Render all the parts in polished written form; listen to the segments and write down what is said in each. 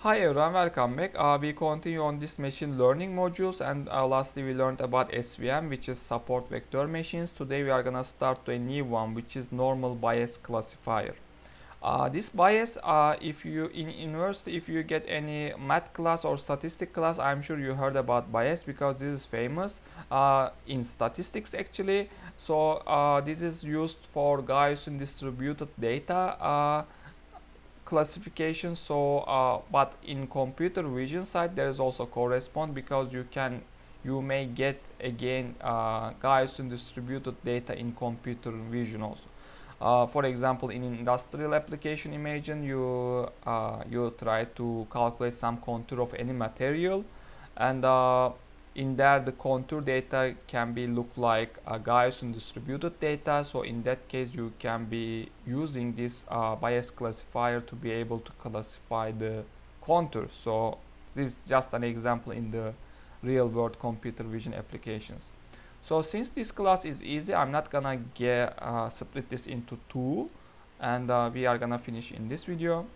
Hi everyone, welcome back. We continue on this machine learning modules, and lastly we learned about SVM, which is support vector machines. Today we are gonna start to a new one, which is Normal Bayes Classifier. This bias, if you in university, if you get any math class or statistic class, I'm sure you heard about bias because this is famous in statistics actually. So this is used for Gaussian distributed data classification. So but in computer vision side there is also correspond, because you may get again Gaussian distributed data in computer vision also. For example, in industrial application, imagine you try to calculate some contour of any material, and in there the contour data can be look like a Gaussian distributed data. So in that case you can be using this Bayes classifier to be able to classify the contours. So this is just an example in the real world computer vision applications. So since this class is easy, I'm not gonna split this into two, and we are gonna finish in this video.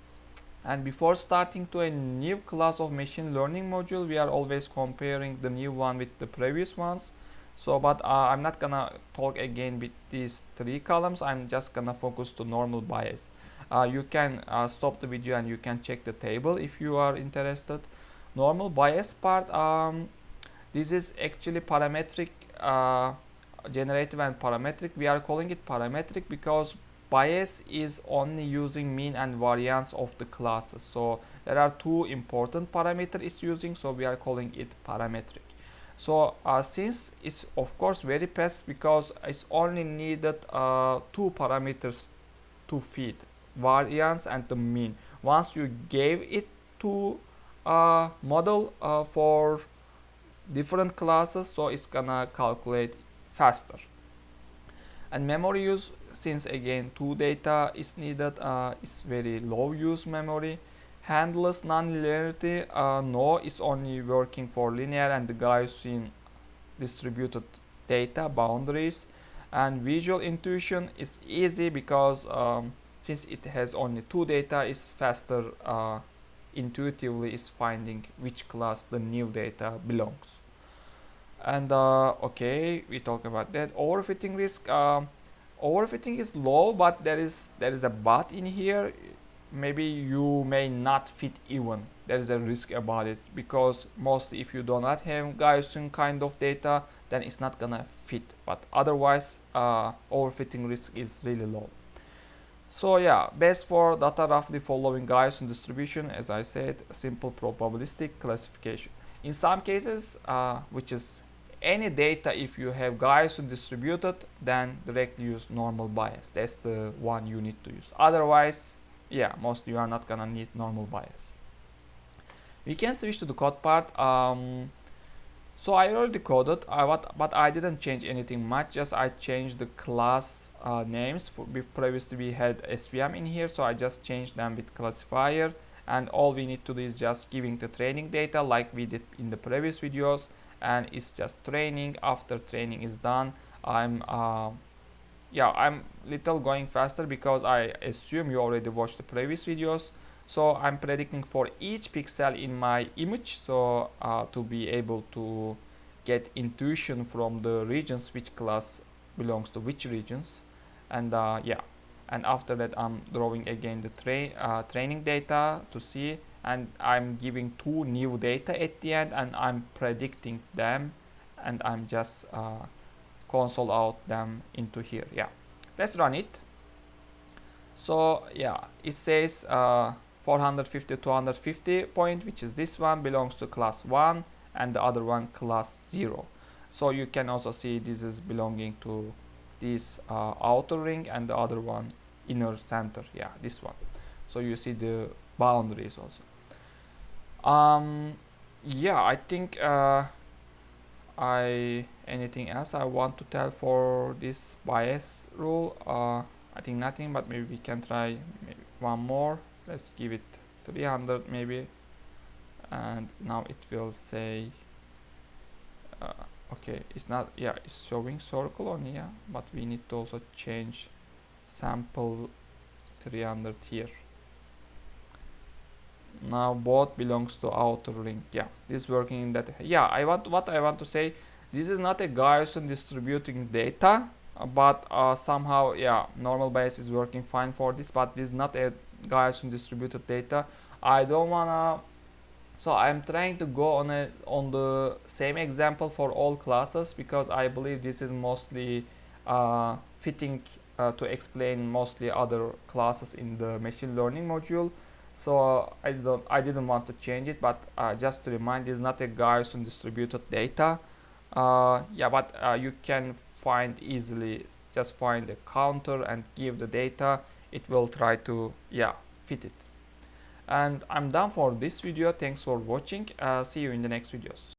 And before starting to a new class of machine learning module, we are always comparing the new one with the previous ones. So but I'm not gonna talk again with these three columns. I'm just gonna focus to normal Bayes. You can stop the video and you can check the table if you are interested. Normal Bayes part, this is actually parametric, generative and parametric. We are calling it parametric because Bayes is only using mean and variance of the classes. So there are two important parameters it's using, so we are calling it parametric. So since it's of course very fast, because it's only needed two parameters to feed, variance and the mean. Once you gave it to model for different classes, so it's gonna calculate faster. And memory use, since again two data is needed, is very low use memory. Handless non-linearity, no, is only working for linear and the Gaussian distributed data boundaries. And visual intuition is easy because since it has only two data, is faster, intuitively is finding which class the new data belongs. And okay, we talk about that. Overfitting risk, overfitting is low, but there is a but in here. Maybe you may not fit even. There is a risk about it, because mostly if you do not have Gaussian kind of data, then it's not gonna fit. But otherwise overfitting risk is really low. So yeah, best for data roughly following Gaussian distribution, as I said, simple probabilistic classification. In some cases, which is any data, if you have Gaussian distributed, then directly use normal Bayes. That's the one you need to use. Otherwise, yeah, mostly you are not gonna need normal Bayes. We can switch to the code part. So I already coded, but I didn't change anything much. Just I changed the class names. Previously we had SVM in here, so I just changed them with classifier. And all we need to do is just giving the training data like we did in the previous videos, and it's just training. After training is done, I'm little going faster because I assume you already watched the previous videos. So I'm predicting for each pixel in my image, so to be able to get intuition from the regions which class belongs to which regions. And yeah, and after that I'm drawing again the training data to see, and I'm giving two new data at the end, and I'm predicting them, and I'm just console out them into here. Yeah, let's run it. So yeah, it says 450 250 point, which is this one, belongs to class 1, and the other one class 0. So you can also see this is belonging to this outer ring, and the other one inner center. Yeah, this one. So you see the boundaries also. Yeah, I think anything else I want to tell for this Bayes rule? I think nothing, but maybe we can try maybe one more. Let's give it 300 maybe, and now it will say okay, it's not, yeah, it's showing circle on here, but we need to also change sample 300 here. now both belongs to outer ring. Yeah, this is working in that. Yeah, what I want to say, this is not a Gaussian distributing data, but somehow, yeah, normal Bayes is working fine for this, but this is not a Gaussian distributed data. I don't wanna, so I'm trying to go on the same example for all classes, because I believe this is mostly fitting to explain mostly other classes in the machine learning module. So I didn't want to change it, but just to remind, this is not a Gaussian distributed data. Yeah, but you can find easily, just find a counter and give the data. It will try to, yeah, fit it. And I'm done for this video. Thanks for watching. See you in the next videos.